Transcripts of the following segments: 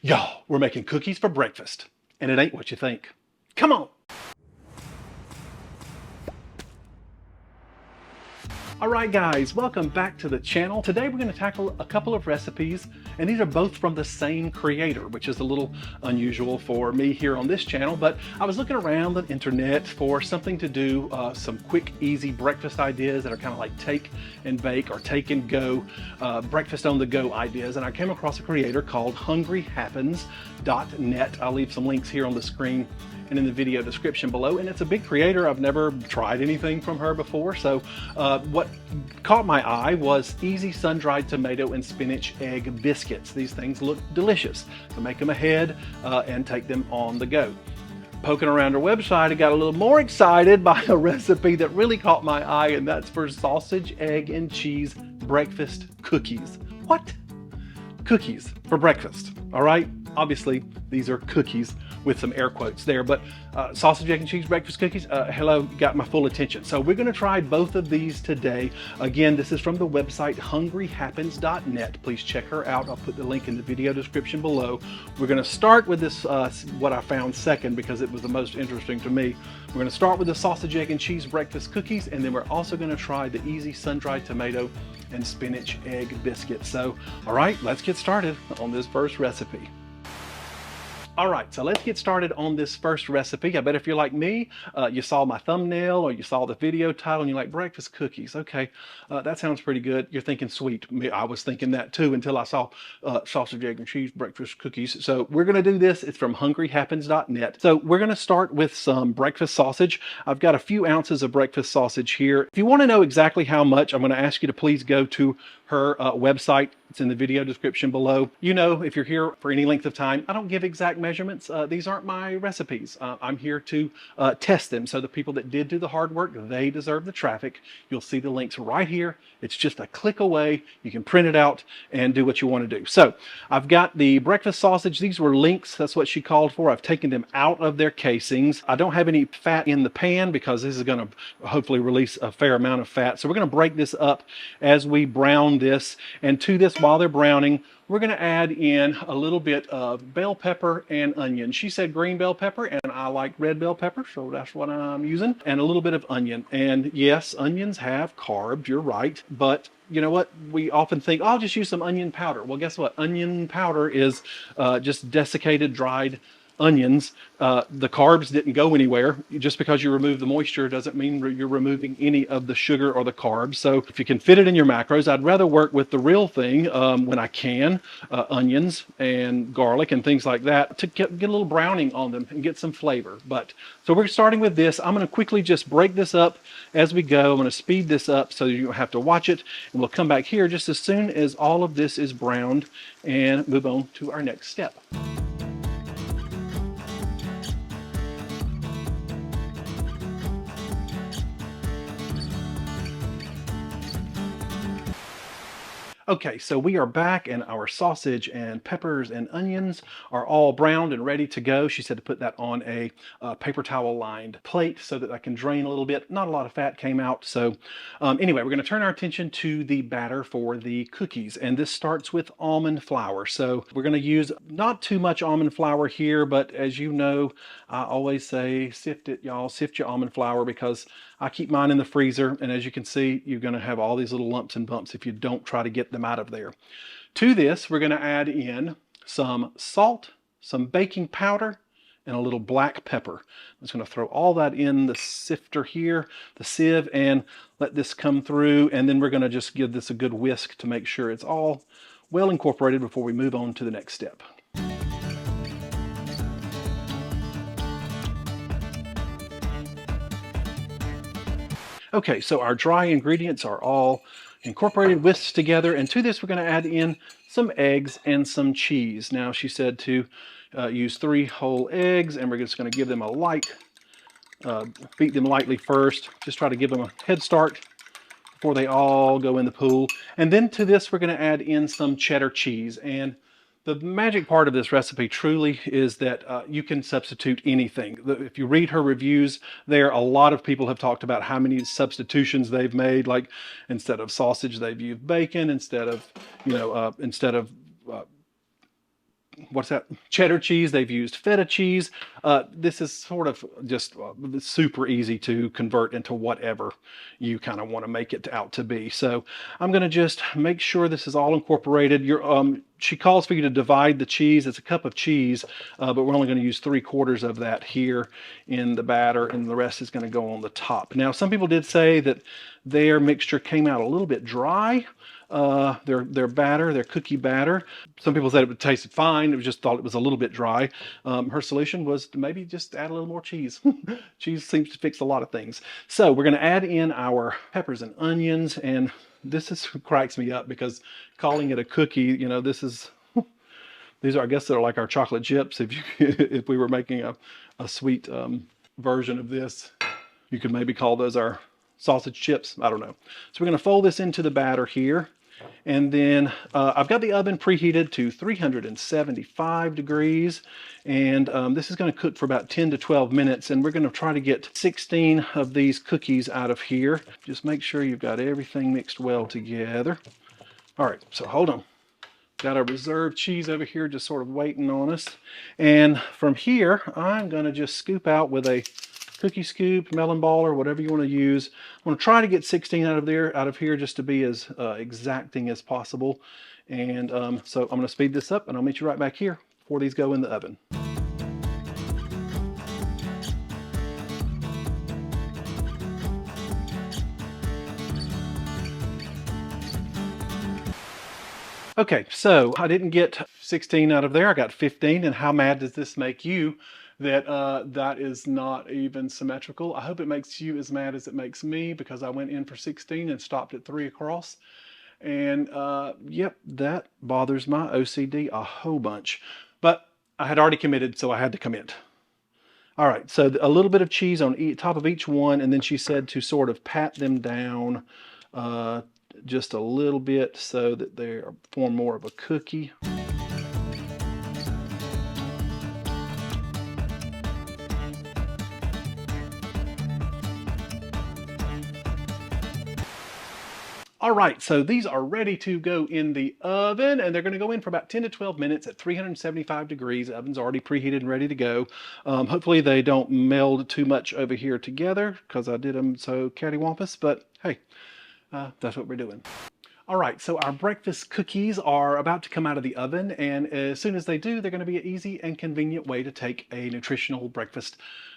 Y'all, we're making cookies for breakfast, and it ain't what you think. Come on. All right, guys, welcome back to the channel. Today we're going to tackle a couple of recipes, and these are both from the same creator, which is a little unusual for me here on this channel, but I was looking around the internet for something to do, some quick, easy breakfast ideas that are kind of like take and bake or take and go, breakfast on the go ideas, and I came across a creator called hungryhappens.net. I'll leave some links here on the screen and in the video description below, and it's a big creator. I've never tried anything from her before, so what caught my eye was easy sun-dried tomato and spinach egg biscuits. These things look delicious, so make them ahead and take them on the go. Poking around her website, I got a little more excited by a recipe that really caught my eye, and that's for sausage, egg, and cheese breakfast cookies. What? Cookies for breakfast, all right? Obviously, these are cookies with some air quotes there, but sausage, egg, and cheese breakfast cookies, hello, got my full attention. So we're gonna try both of these today. Again, this is from the website hungryhappens.net. Please check her out. I'll put the link in the video description below. We're gonna start with this, what I found second, because it was the most interesting to me. We're gonna start with the sausage, egg, and cheese breakfast cookies, and then we're also gonna try the easy sun-dried tomato and spinach egg biscuit. So, all right, let's get started on this first recipe. All right, so let's get started on this first recipe. I bet if you're like me, you saw my thumbnail or you saw the video title and you're like, breakfast cookies. Okay, that sounds pretty good. You're thinking sweet. I was thinking that too until I saw sausage, egg, and cheese breakfast cookies. So we're gonna do this. It's from hungryhappens.net. So we're gonna start with some breakfast sausage. I've got a few ounces of breakfast sausage here. If you wanna know exactly how much, I'm gonna ask you to please go to her website. It's in the video description below. You know, if you're here for any length of time, I don't give exact measurements. These aren't my recipes. I'm here to test them. So the people that did do the hard work, they deserve the traffic. You'll see the links right here. It's just a click away. You can print it out and do what you want to do. So I've got the breakfast sausage. These were links. That's what she called for. I've taken them out of their casings. I don't have any fat in the pan because this is going to hopefully release a fair amount of fat. So we're going to break this up as we brown this. And to this, while they're browning, we're going to add in a little bit of bell pepper and onion. She said green bell pepper, and I like red bell pepper, so that's what I'm using. And a little bit of onion. And yes, onions have carbs, you're right. But you know what? We often think, oh, I'll just use some onion powder. Well, guess what? Onion powder is just desiccated, dried onions. The carbs didn't go anywhere. Just because you remove the moisture doesn't mean you're removing any of the sugar or the carbs. So if you can fit it in your macros, I'd rather work with the real thing when I can, onions and garlic and things like that, to get a little browning on them and get some flavor. But so we're starting with this. I'm going to quickly just break this up as we go. I'm going to speed this up so you don't have to watch it, and we'll come back here just as soon as all of this is browned and move on to our next step. Okay, so we are back, and our sausage and peppers and onions are all browned and ready to go. She said to put that on a paper towel lined plate so that I can drain a little bit. Not a lot of fat came out. So anyway, we're going to turn our attention to the batter for the cookies, and this starts with almond flour. So we're going to use not too much almond flour here, but as you know, I always say sift it, y'all. Sift your almond flour, because I keep mine in the freezer, and as you can see, you're going to have all these little lumps and bumps if you don't try to get them out of there. To this, we're going to add in some salt, some baking powder, and a little black pepper. I'm just going to throw all that in the sifter here, the sieve, and let this come through, and then we're going to just give this a good whisk to make sure it's all well incorporated before we move on to the next step. Okay, so our dry ingredients are all incorporated, whisked together, and to this we're going to add in some eggs and some cheese. Now she said to use 3 whole eggs, and we're just going to give them a light, beat them lightly first, just try to give them a head start before they all go in the pool. And then to this we're going to add in some cheddar cheese. And the magic part of this recipe truly is that you can substitute anything. If you read her reviews there, a lot of people have talked about how many substitutions they've made. Like instead of sausage, they've used bacon. Instead of what's that? Cheddar cheese. They've used feta cheese. This is sort of just super easy to convert into whatever you kind of want to make it out to be. So I'm going to just make sure this is all incorporated. She calls for you to divide the cheese. It's a cup of cheese, but we're only going to use 3/4 of that here in the batter, and the rest is going to go on the top. Now, some people did say that their mixture came out a little bit dry. Their batter, their cookie batter. Some people said it tasted fine. It was just thought it was a little bit dry. Her solution was to maybe just add a little more cheese. Cheese seems to fix a lot of things. So we're going to add in our peppers and onions, and this cracks me up because calling it a cookie, you know, these are, I guess they're like our chocolate chips. If we were making a sweet version of this, you could maybe call those our sausage chips. I don't know. So we're going to fold this into the batter here. And then I've got the oven preheated to 375 degrees. And this is going to cook for about 10 to 12 minutes. And we're going to try to get 16 of these cookies out of here. Just make sure you've got everything mixed well together. All right, so hold on. Got our reserved cheese over here just sort of waiting on us. And from here, I'm going to just scoop out with a cookie scoop, melon ball, or whatever you want to use. I'm going to try to get 16 out of here just to be as exacting as possible. And so I'm going to speed this up, and I'll meet you right back here before these go in the oven. Okay, so I didn't get 16 out of there. I got 15, and how mad does this make you that that is not even symmetrical? I hope it makes you as mad as it makes me, because I went in for 16 and stopped at 3 across. And yep, that bothers my OCD a whole bunch. But I had already committed, so I had to commit. All right, so a little bit of cheese on top of each one, and then she said to sort of pat them down just a little bit so that they form more of a cookie. All right, so these are ready to go in the oven, and they're going to go in for about 10 to 12 minutes at 375 degrees. The oven's already preheated and ready to go. Hopefully they don't meld too much over here together, because I did them so cattywampus, but hey, that's what we're doing. All right, so our breakfast cookies are about to come out of the oven, and as soon as they do, they're going to be an easy and convenient way to take a nutritional breakfast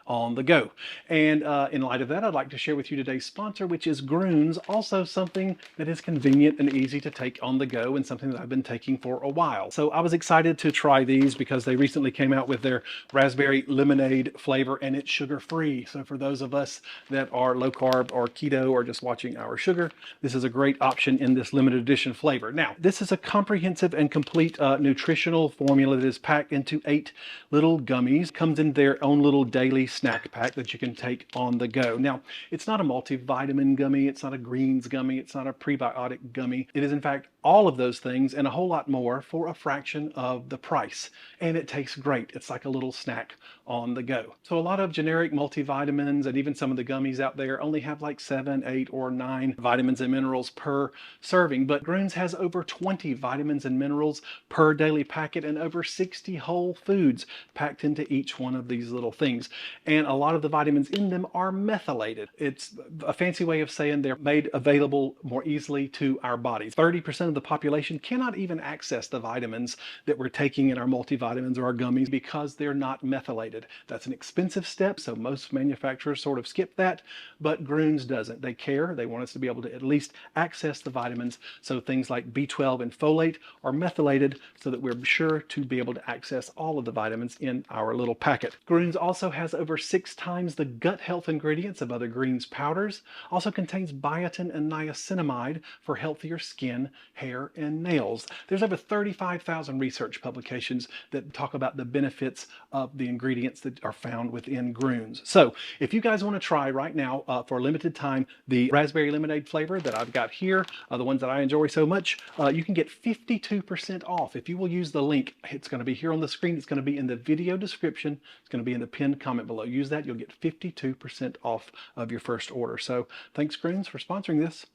on the go. And in light of that, I'd like to share with you today's sponsor, which is Grunes, also something that is convenient and easy to take on the go, and something that I've been taking for a while. So I was excited to try these because they recently came out with their raspberry lemonade flavor, and it's sugar-free. So for those of us that are low carb or keto or just watching our sugar, this is a great option in this limited edition flavor. Now, this is a comprehensive and complete nutritional formula that is packed into 8 little gummies. Comes in their own little daily snack pack that you can take on the go. Now, it's not a multivitamin gummy, it's not a greens gummy, it's not a prebiotic gummy. It is in fact all of those things and a whole lot more for a fraction of the price. And it tastes great. It's like a little snack on the go. So a lot of generic multivitamins and even some of the gummies out there only have like 7, 8, or 9 vitamins and minerals per serving. But Grunes has over 20 vitamins and minerals per daily packet, and over 60 whole foods packed into each one of these little things. And a lot of the vitamins in them are methylated. It's a fancy way of saying they're made available more easily to our bodies. 30% of the population cannot even access the vitamins that we're taking in our multivitamins or our gummies because they're not methylated. That's an expensive step, so most manufacturers sort of skip that, but Grunes doesn't. They care. They want us to be able to at least access the vitamins, so things like B12 and folate are methylated so that we're sure to be able to access all of the vitamins in our little packet. Grunes also has over 6 times the gut health ingredients of other greens powders, also contains biotin and niacinamide for healthier skin, hair, and nails. There's over 35,000 research publications that talk about the benefits of the ingredients that are found within Grunes. So if you guys want to try right now for a limited time the raspberry lemonade flavor that I've got here, the ones that I enjoy so much, you can get 52% off if you will use the link. It's going to be here on the screen. It's going to be in the video description. It's going to be in the pinned comment below. Use that. You'll get 52% off of your first order. So thanks, Grunes, for sponsoring this.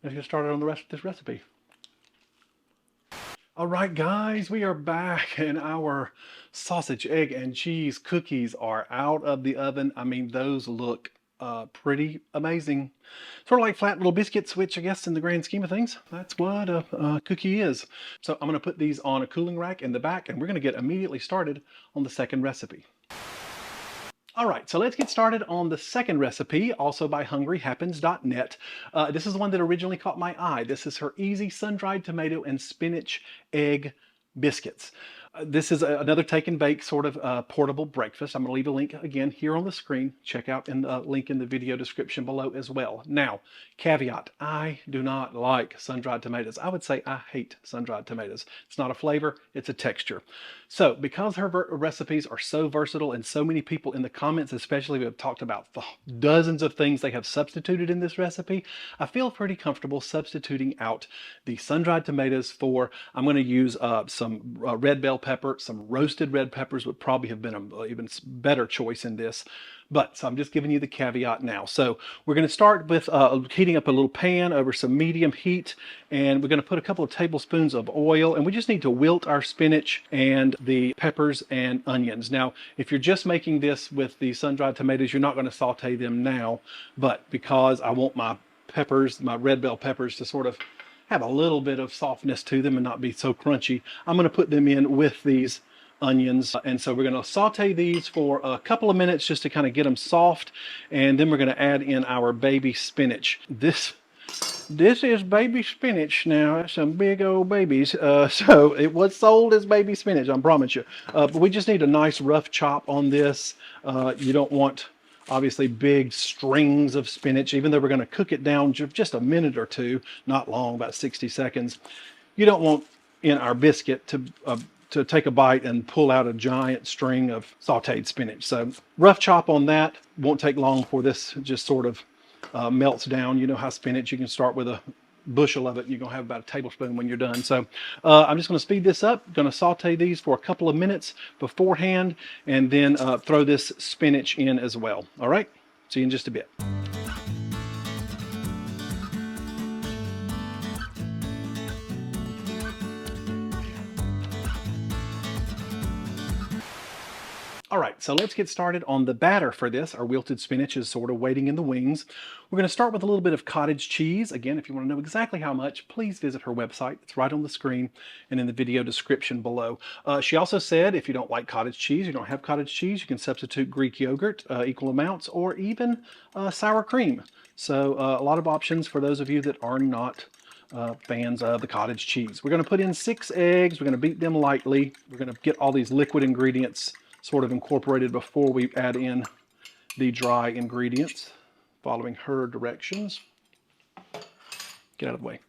Let's get started on the rest of this recipe. All right, guys, we are back and our sausage, egg, and cheese cookies are out of the oven. I mean, those look pretty amazing. Sort of like flat little biscuits, which I guess in the grand scheme of things, that's what a cookie is. So I'm going to put these on a cooling rack in the back, and we're going to get immediately started on the second recipe. All right, so let's get started on the second recipe, also by hungryhappens.net. This is the one that originally caught my eye. This is her easy sun-dried tomato and spinach egg biscuits. This is another take and bake sort of portable breakfast. I'm going to leave a link again here on the screen. Check out the link in the video description below as well. Now, caveat, I do not like sun-dried tomatoes. I would say I hate sun-dried tomatoes. It's not a flavor, it's a texture. So because her recipes are so versatile and so many people in the comments especially have talked about dozens of things they have substituted in this recipe, I feel pretty comfortable substituting out the sun-dried tomatoes for, I'm going to use some red bell pepper. Some roasted red peppers would probably have been an even better choice in this. But so I'm just giving you the caveat now. So we're going to start with heating up a little pan over some medium heat, and we're going to put a couple of tablespoons of oil, and we just need to wilt our spinach and the peppers and onions. Now, if you're just making this with the sun-dried tomatoes, you're not going to saute them now, but because I want my peppers, my red bell peppers, to sort of have a little bit of softness to them and not be so crunchy, I'm going to put them in with these onions. And so we're going to saute these for a couple of minutes just to kind of get them soft, and then we're going to add in our baby spinach. This is baby spinach now. That's some big old babies. So it was sold as baby spinach, I promise you. But we just need a nice rough chop on this. You don't want obviously big strings of spinach, even though we're going to cook it down just a minute or two, not long, about 60 seconds. You don't want in our biscuit to take a bite and pull out a giant string of sauteed spinach. So rough chop on that. Won't take long for this just sort of melts down. You know how spinach, you can start with a bushel of it, and you're going to have about a tablespoon when you're done. So I'm just going to speed this up. Going to saute these for a couple of minutes beforehand, and then throw this spinach in as well. All right, see you in just a bit. All right, so let's get started on the batter for this. Our wilted spinach is sort of waiting in the wings. We're going to start with a little bit of cottage cheese. Again, if you want to know exactly how much, please visit her website. It's right on the screen and in the video description below. She also said if you don't like cottage cheese, you don't have cottage cheese, you can substitute Greek yogurt, equal amounts, or even sour cream. So a lot of options for those of you that are not fans of the cottage cheese. We're going to put in 6 eggs. We're going to beat them lightly. We're going to get all these liquid ingredients sort of incorporated before we add in the dry ingredients, following her directions. Get out of the way.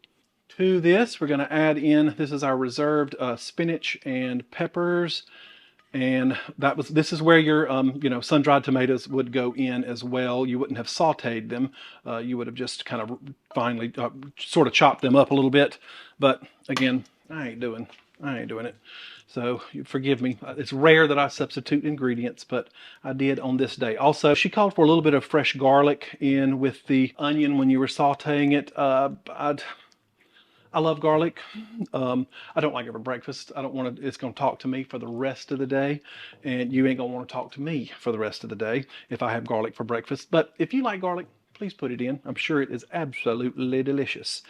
To this, we're going to add in, this is our reserved spinach and peppers, and this is where your sun-dried tomatoes would go in as well. You wouldn't have sauteed them. You would have just kind of finely sort of chopped them up a little bit. But again, I ain't doing it. So you forgive me. It's rare that I substitute ingredients, but I did on this day. Also, she called for a little bit of fresh garlic in with the onion when you were sauteing it. I love garlic. I don't like it for breakfast. I don't want to, it's going to talk to me for the rest of the day, and you ain't going to want to talk to me for the rest of the day if I have garlic for breakfast. But if you like garlic, please put it in. I'm sure it is absolutely delicious.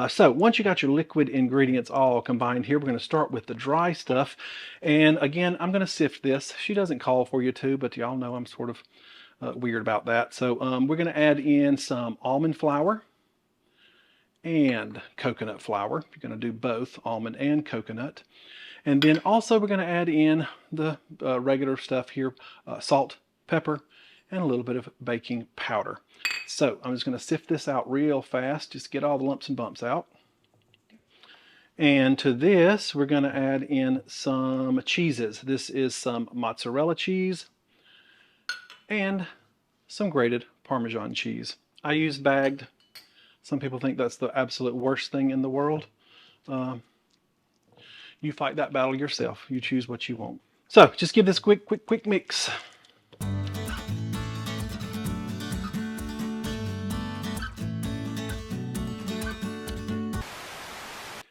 So once you got your liquid ingredients all combined here, we're going to start with the dry stuff. And again, I'm going to sift this. She doesn't call for you to, but y'all know I'm sort of weird about that. So we're going to add in some almond flour and coconut flour. You're going to do both almond and coconut. And then also we're going to add in the regular stuff here, salt, pepper, and a little bit of baking powder. So I'm just going to sift this out real fast, just get all the lumps and bumps out. And to this, we're going to add in some cheeses. This is some mozzarella cheese and some grated Parmesan cheese. I use bagged. Some people think that's the absolute worst thing in the world. You fight that battle yourself. You choose what you want. So just give this quick mix.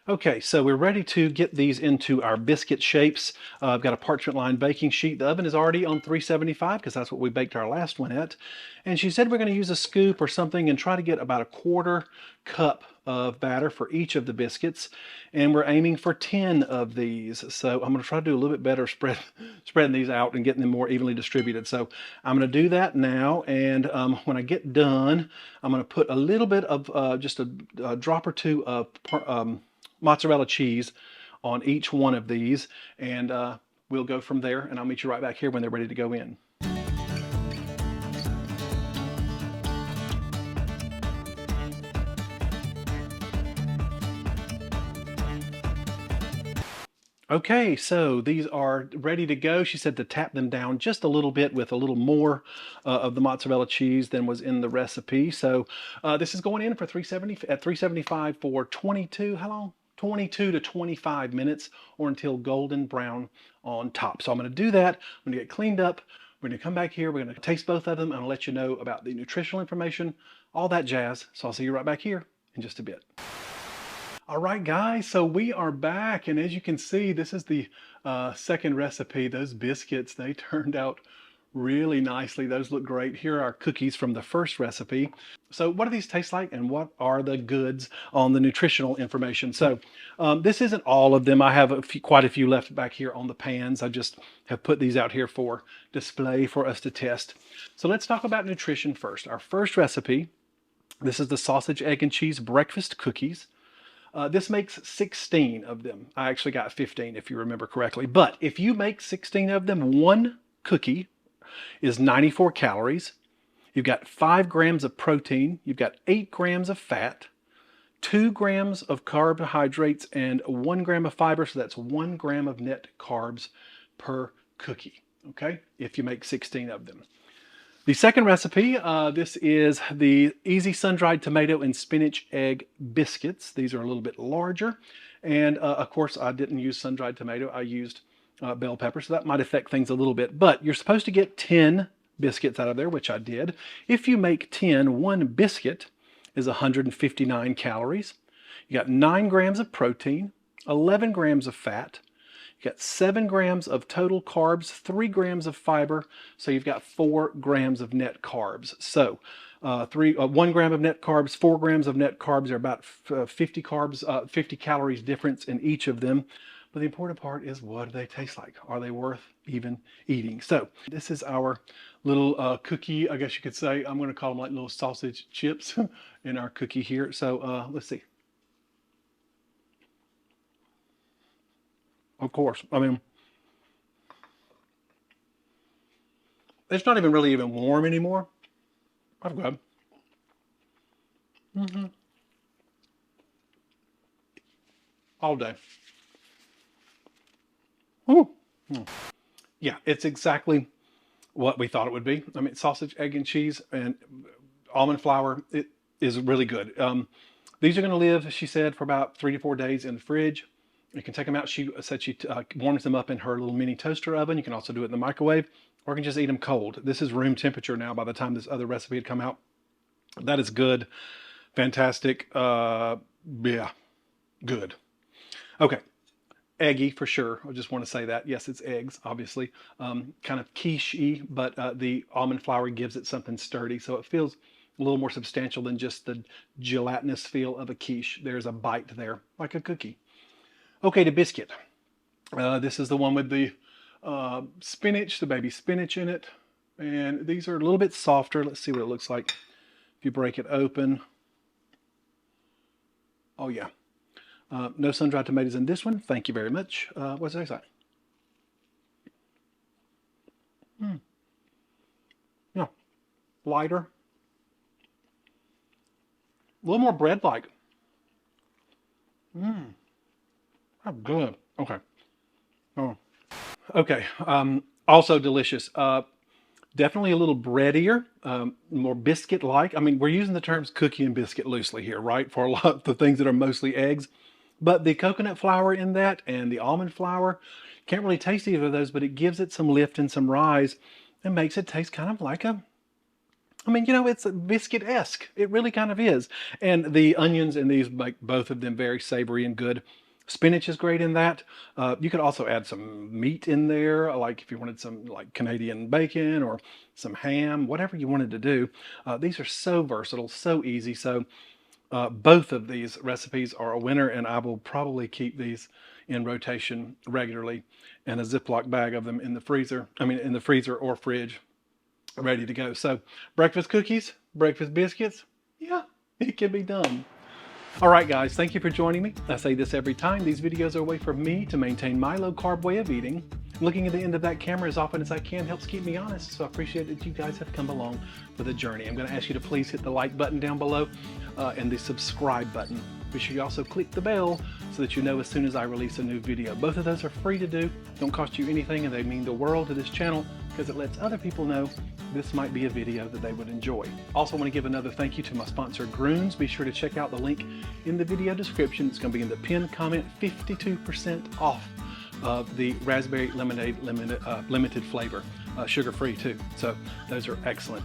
Okay, so we're ready to get these into our biscuit shapes. I've got a parchment lined baking sheet. The oven is already on 375 because that's what we baked our last one at. And she said we're going to use a scoop or something and try to get about a quarter cup of batter for each of the biscuits. And we're aiming for 10 of these. So I'm going to try to do a little bit better spreading these out and getting them more evenly distributed. So I'm going to do that now. And when I get done, I'm going to put a little bit of just a drop or two of mozzarella cheese on each one of these, and we'll go from there, and I'll meet you right back here when they're ready to go in. Okay, so these are ready to go. She said to tap them down just a little bit with a little more of the mozzarella cheese than was in the recipe. So this is going in for 375 for 22, how long? 22 to 25 minutes, or until golden brown on top. So I'm going to do that. I'm going to get cleaned up. We're going to come back here. We're going to taste both of them and I'll let you know about the nutritional information, all that jazz. So I'll see you right back here in just a bit. All right, guys, so we are back, and as you can see, this is the second recipe. Those biscuits, they turned out really nicely. Those look great. Here are our cookies from the first recipe. So what do these taste like, and what are the goods on the nutritional information? So this isn't all of them. I have quite a few left back here on the pans. I just have put these out here for display for us to test. So let's talk about nutrition first. Our first recipe, this is the sausage, egg, and cheese breakfast cookies. This makes 16 of them. I actually got 15 if you remember correctly. But if you make 16 of them, one cookie is 94 calories. You've got 5 grams of protein. You've got 8 grams of fat, 2 grams of carbohydrates, and 1 gram of fiber. So that's 1 gram of net carbs per cookie, okay, if you make 16 of them. The second recipe, this is the easy sun-dried tomato and spinach egg biscuits. These are a little bit larger. And of course, I didn't use sun-dried tomato. I used bell pepper, so that might affect things a little bit. But you're supposed to get 10 biscuits out of there, which I did. If you make 10, one biscuit is 159 calories. You got 9 grams of protein, 11 grams of fat, you got 7 grams of total carbs, 3 grams of fiber, so you've got 4 grams of net carbs. So 1 gram of net carbs, 4 grams of net carbs are about 50 calories difference in each of them. But the important part is, what do they taste like? Are they worth even eating? So this is our little cookie, I guess you could say. I'm going to call them like little sausage chips in our cookie here. So let's see. Of course, I mean, it's not even really even warm anymore. I'm good. All day. Ooh. Yeah, it's exactly what we thought it would be. I mean, sausage, egg, and cheese, and almond flour. It is really good. These are going to live, she said, for about 3 to 4 days in the fridge. You can take them out. She said she warms them up in her little mini toaster oven. You can also do it in the microwave, or you can just eat them cold. This is room temperature now by the time this other recipe had come out. That is good. Fantastic. Yeah, good. Okay. Eggy for sure. I just want to say that. Yes, it's eggs, obviously. Kind of quiche-y, but the almond flour gives it something sturdy, so it feels a little more substantial than just the gelatinous feel of a quiche. There's a bite there, like a cookie. Okay, the biscuit. This is the one with the spinach, the baby spinach in it. And these are a little bit softer. Let's see what it looks like if you break it open. Oh, yeah. No sun-dried tomatoes in this one. Thank you very much. What's it say? Yeah, lighter. A little more bread-like. Oh, good. Okay. Oh. Okay. Also delicious. Definitely a little breadier, more biscuit-like. I mean, we're using the terms cookie and biscuit loosely here, right? For a lot of the things that are mostly eggs. But the coconut flour in that and the almond flour, can't really taste either of those, but it gives it some lift and some rise and makes it taste kind of like a I mean, you know, it's biscuit-esque. It really kind of is. And the onions in these make both of them very savory and good. Spinach is great in that. You could also add some meat in there, like if you wanted some like Canadian bacon or some ham, whatever you wanted to do. These are so versatile, so easy. So both of these recipes are a winner, and I will probably keep these in rotation regularly and a Ziploc bag of them in the freezer. I mean, in the freezer or fridge, ready to go. So breakfast cookies, breakfast biscuits, yeah, it can be done. All right, guys, thank you for joining me. I say this every time. These videos are a way for me to maintain my low-carb way of eating. Looking at the end of that camera as often as I can helps keep me honest, so I appreciate that you guys have come along for the journey. I'm going to ask you to please hit the like button down below and the subscribe button. Be sure you also click the bell so that you know as soon as I release a new video. Both of those are free to do, don't cost you anything, and they mean the world to this channel because it lets other people know this might be a video that they would enjoy. Also want to give another thank you to my sponsor, Grunes. Be sure to check out the link in the video description. It's going to be in the pinned comment, 52% off of the raspberry lemonade limited flavor, sugar-free too. So those are excellent.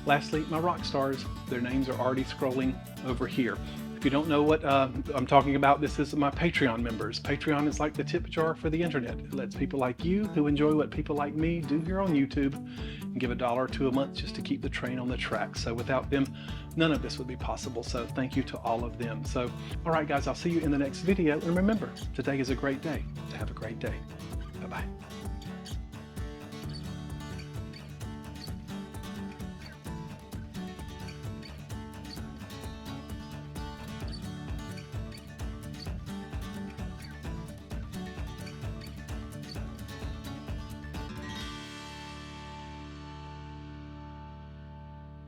Lastly, my rock stars, their names are already scrolling over here. If you don't know what I'm talking about, this is my Patreon members. Patreon is like the tip jar for the internet. It lets people like you who enjoy what people like me do here on YouTube and give $1 or $2 a month just to keep the train on the track. So without them, none of this would be possible. So thank you to all of them. So, all right, guys, I'll see you in the next video. And remember, today is a great day to have a great day. Bye-bye.